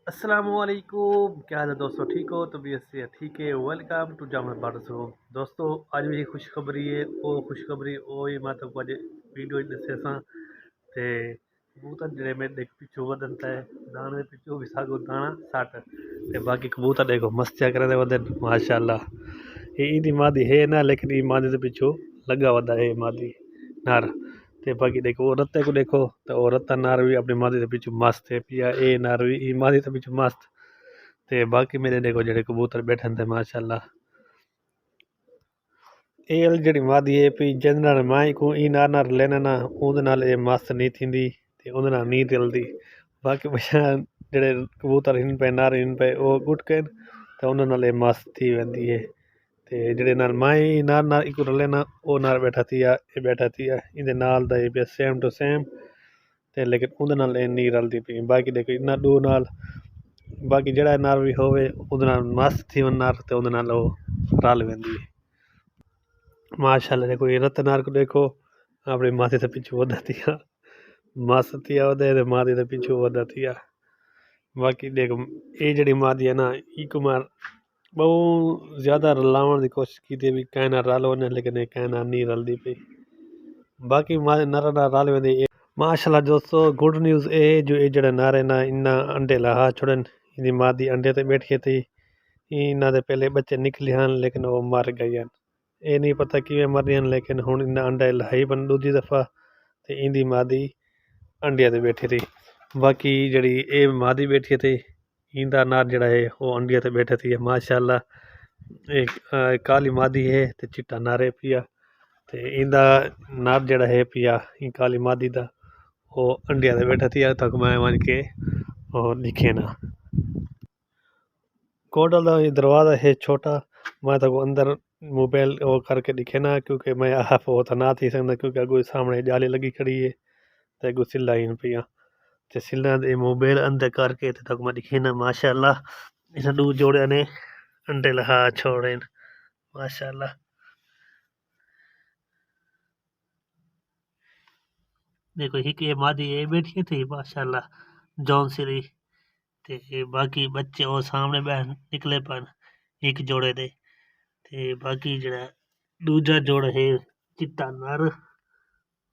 अस्सलामुअलैकुम, क्या हाल है दोस्तों? ठीक हो? तबीयत से ठीक है? वेलकम टू जामन बारसो दोस्तों। आज भी खुशखबरी है। वो खुशखबरी वो ही मैं तो अज वीडियो दसे सा ते कबूतर जड़े मेरे देख पिछू वधन ते दाने पिछू भी सागो दाना सट ते बाकी कबूतर देखो मस्तियां करे वधन माशाल्लाह। ये इदी मादी है ना, लेकिन ये मादी के पिछू लगा वधा है मादी नार। ते बाकी देखो वो रत्ते को देखो तो वो रत्ता नार भी अपनी मादी के पिछू मस्त है पिया ए नार भी ई मादी के पिछू मस्त। ते बाकी मेरे देखो जेडे कबूतर बैठे थे माशाल्लाह। ਇਹ ਜਿਹੜੀ ਮਾਦੀ ਹੈ ਵੀ ਜਿਹਦੇ ਨਾਲ ਮਾਂ ਕੋ ਇਹ ਨਾਰ ਲੈਣਾ ਨਾ ਉਹਦੇ ਨਾਲ ਇਹ ਮਸਤ ਨਹੀਂ ਥੀਂਦੀ ਤੇ ਉਹਦੇ ਨਾਲ ਨਹੀਂ ਦਿਲਦੀ। ਬਾਕੀ ਬਛਾ ਜਿਹੜੇ ਕਬੂਤਰ ਹਿੰਨ ਪਏ ਨਾਰ ਹਿੰਨ ਪਏ ਉਹ ਗੁੱਟ ਕੇ ਤੇ ਉਹਨਾਂ ਨਾਲ ਇਹ ਮਸਤ ਥੀ ਵੰਦੀ ਹੈ। ਤੇ ਜਿਹੜੇ ਨਾਲ ਮਾਂ ਨਾਰ ਇੱਕ ਲੈਣਾ ਉਹ ਨਾਰ ਬੈਠਾ ਥੀ ਆ ਇਹ ਬੈਠਾ ਥੀ ਆ ਇਹਦੇ ਨਾਲ ਦਾ ਇਹ ਸੇਮ ਟੂ ਸੇਮ ਤੇ ਲੇਕਿਨ ਉਹਦੇ ਨਾਲ ਇਹ ਨਹੀਂ ਰਲਦੀ ਪਈ। ਬਾਕੀ ਦੇਖੋ ਇਹਨਾਂ ਦੋ ਨਾਲ ਬਾਕੀ ਜਿਹੜਾ ਨਾਰ ਵੀ ਹੋਵੇ ਉਹਦੇ ਨਾਲ ਮਸਤ ਥੀ ਨਾਰ ਤੇ ਉਹਦੇ ਨਾਲ ਉਹ ਰਲ ਵੰਦੀ ਹੈ माशाल्लाह। देखो ये रतनार को देखो अपनी माथे से पिछू वधा थिया मस्त थिया वधे मादी से पिछू वधा थिया। बाकी देखो ये जड़ी मादी है ना ई कुमार बहुत ज़्यादा रलावण की कोशिश की थी भी कहना रलो ने, लेकिन ये कहना नहीं रलदी पई। बाकी नर रल वेंदे माशाल्लाह। दोस्तों गुड न्यूज़ ये जो ये जड़े नर है ना इन्ना अंडे लहा छोड़न। इनकी मादी अंडे ते बैठी थी इन्हों दे पहले बच्चे निकले हैं लेकिन वो मर गए हैं। ये नहीं पता किवें मरियां, लेकिन हुण इन्ना अंडा लहाई बन दूजी दफ़ा ते इंदी मादी अंडिया ते बैठी थी। बाकी जड़ी ये मादी बैठी थी इंदा नार जड़ा है वो अंडिया ते बैठा थी माशाल्लाह। एक काली मादी है ते चिट्टा नार है पिया ते इंदा नार जड़ा है पिया इन काली मादी दा वो अंडिया ते बैठा थी तक मैं वन के और दिखे ना। कोडल का दरवाज़ा है छोटा, मैं तो अंदर मोबाइल वो करके दिखे ना क्योंकि मैं आप वो तो ना थी सकता क्योंकि अगो सामने जाली लगी खड़ी है तो अगो सिल्ला ही पिया तो सिल्ला दे मोबाइल अंदर करके तो तक मैं दिखे ना माशाल्लाह। इन दो जोड़े ने अंडे लहा छोड़े माशाल्लाह। देखो ही कि मादी ये बैठी थी माशाल्लाह जौन सिरी ते बाकी बच्चे वो सामने बहन निकले पर एक जोड़े दे ते बाकी जड़ा दूजा जोड़ है चिट्टा नर।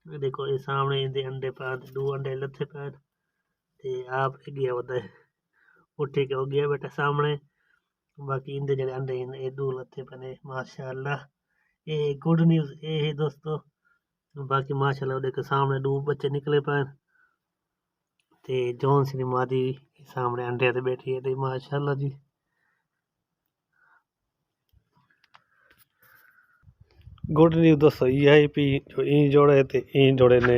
देखो ये सामने इंदे अंडे पैन दो अंडे लथे पैन ते आप गया वधा उठे के हो गया बेटा सामने। बाकी इंदे जड़े अंडे ये दो लथे पैने माशाल्लाह। ये गुड न्यूज़ ये है दोस्तों। बाकी माशाल्लाह देखो सामने दो बच्चे निकले पैन ते जौन सी मादी सामने अंडे ते बैठी है ते माशाल्लाह जी। गुड न्यूज़ दोस्तों ये है भी जो ई जोड़े ते ई जोड़े ने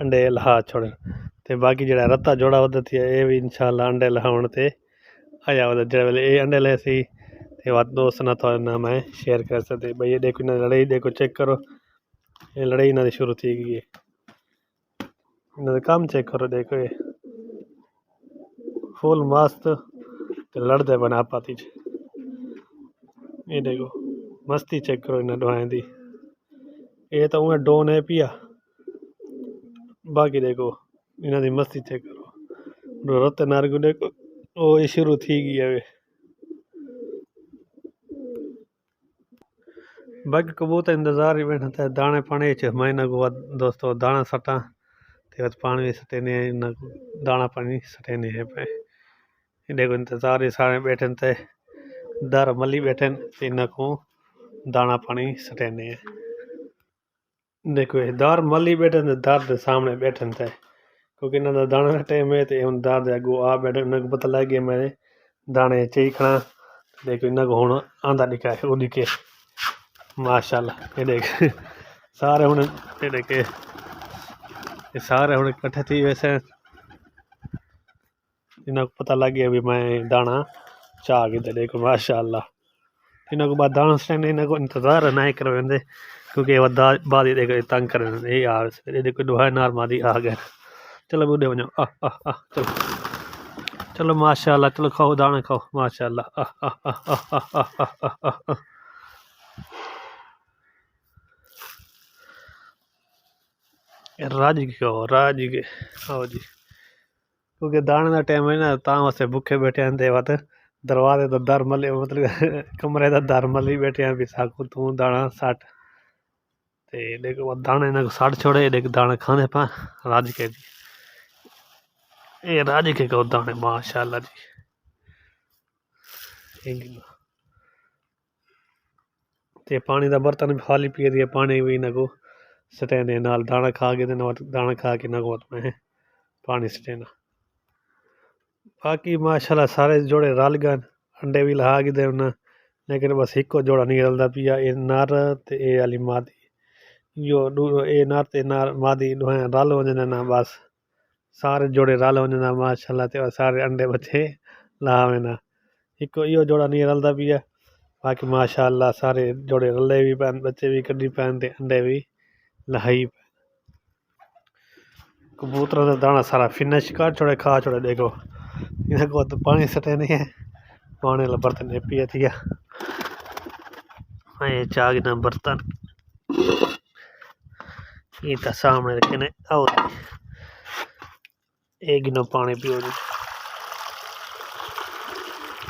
अंडे लहा छोड़े ते बाकी जड़ा रत्ता जोड़ा वधा थी ये भी इंशाल्लाह अंडे लहाउण ते आया वधा जड़े वेले ये अंडे ले सी ते बात दोस्त ना थोड़ा ना मैं शेयर कर सकते भाई। ये देखो इन्हें लड़ाई देखो चेक करो ये लड़ाई इन्हें शुरू थी गई है इन्हें काम चेक करो देखो ये फुल मस्त ते लड़ते बना पाती ये देखो मस्ती चेक करो इन्हें डोहाएं दी ये तो उन्हें डोन है पिया। बाकी देखो इन्हों की मस्ती चेक करो रत्ते नार को देखो वो शुरू थी गई है। बाकी कबूतर इंतजार ही बैठा दाने पाने मैं इन्हों को दोस्तों दाना सटा तो पानी भी सटेने इन्हों को दाना पानी सटेने है पे देखो इंतजार ही सारे बैठे थे दर मली बैठे इन्हों को दाना पानी सटेने है। देखो ये दार मली बैठे थे दार के सामने बैठे थे क्योंकि इन्हों का दाने का टाइम है तो हम दार के अगू आ बैठे इन्हों को पता लग गया मेरे दाने चाहिए खाना। देखो इन्हों को हूँ आंदा दिखा है वो दिखे माशाल्लाह। ये देख सारे हूँ ये देखे ये सारे हूँ इकट्ठे थी वैसे इन्हों को पता लग गया भी मैं दाना चाह के देखो माशाल्लाह। इन्हों को बाद दाना स्टैंड इन्हों को इंतजार ना कर वेंदे क्योंकि बाद ही देखो तंग कर ये आ देखो दुहा नार मादी आ गए। चलो बुढ़े वनो चलो चलो माशाल्लाह चलो खाओ दाना खाओ माशाल्लाह। राज के आओ जी। क्योंकि दाने का टाइम है ना तां वास्ते भुखे बैठे हैं वत दरवाजे का दर मले मतलब कमरे का दर मली बैठे हैं भी साकू तू दाना सट ते देखो दाने ना सट छोड़े देख दाने खाने पा राज के जी ये राज के को दाने माशाल्लाह जी ते पानी का बर्तन भी खाली पिए दिए पानी भी ना को सटेने नाल दाना खा के दाना खा के ना को में पानी सटेना बाकी माशाल्लाह सारे जोड़े रल गए अंडे भी लहा के दे लेकिन बस एक जोड़ा नहीं रलता पिया ये नर ते ये वाली मादी यो ये नर ते नर मादी रल वजन ना बस सारे जोड़े रल वजन माशाल्लाह ते सारे अंडे बच्चे लहा ना एक यो जोड़ा नहीं रलता पिया बाकी माशाल्लाह सारे जोड़े रले भी पैन बच्चे भी कड्डी पैन ते अंडे भी लहाई कबूतर का दाना सारा फिनिश कर छोड़े खा छोड़े देखो इन्हें को तो पानी सटे नहीं है पानी वाला बर्तन पिया थिया ये चाग ना बर्तन ये तो सामने रखे ने आओ एक गिनो पानी पियो जी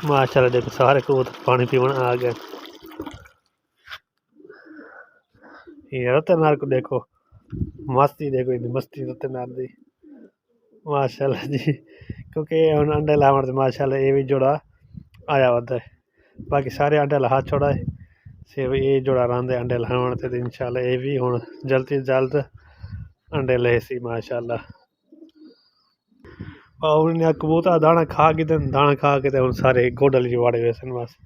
माशाल्लाह देखो सारे कबूतर पानी पीवन आ गए ये रतनार को देखो मस्ती देखो इतनी मस्ती रतनार दी माशाल्लाह जी क्योंकि हम अंडे लावन माशाल्लाह ये भी जोड़ा आया होता है बाकी सारे अंडे लहा छोड़ा है से ये जोड़ा रंदे अंडे लावन ते इंशाल्लाह ये भी हुन जल्द से जल्द अंडे ले सी माशाल्लाह और कबूतर दाना खा के हुन सारे गोडल जी वाड़े वैसन बस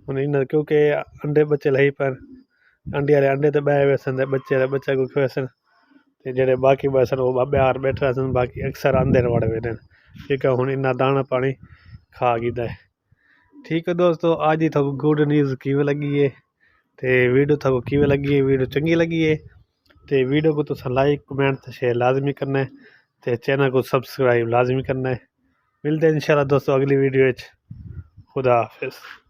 हुन इन क्योंकि अंडे बच्चे लही पर अंडे वाले अंडे ते बह वैसन बच्चे बच्चा को वैसन ते जेड़े बाकी वैसन वो बाहर बैठे सन बाकी अक्सर अंदर वड़े हुए ठीक है हुन इन्ना दाना पानी खा गिदा है ठीक है दोस्तों आज ही थको गुड न्यूज़ किवें लगी है ते वीडियो थको किवें लगी है वीडियो चंगी लगी है ते वीडियो को तुम लाइक कमेंट ते शेयर लाजमी करना है ते चैनल को सब्सक्राइब लाजमी करना है मिलते हैं इंशाल्लाह दोस्तों अगली वीडियो खुदा हाफिज़।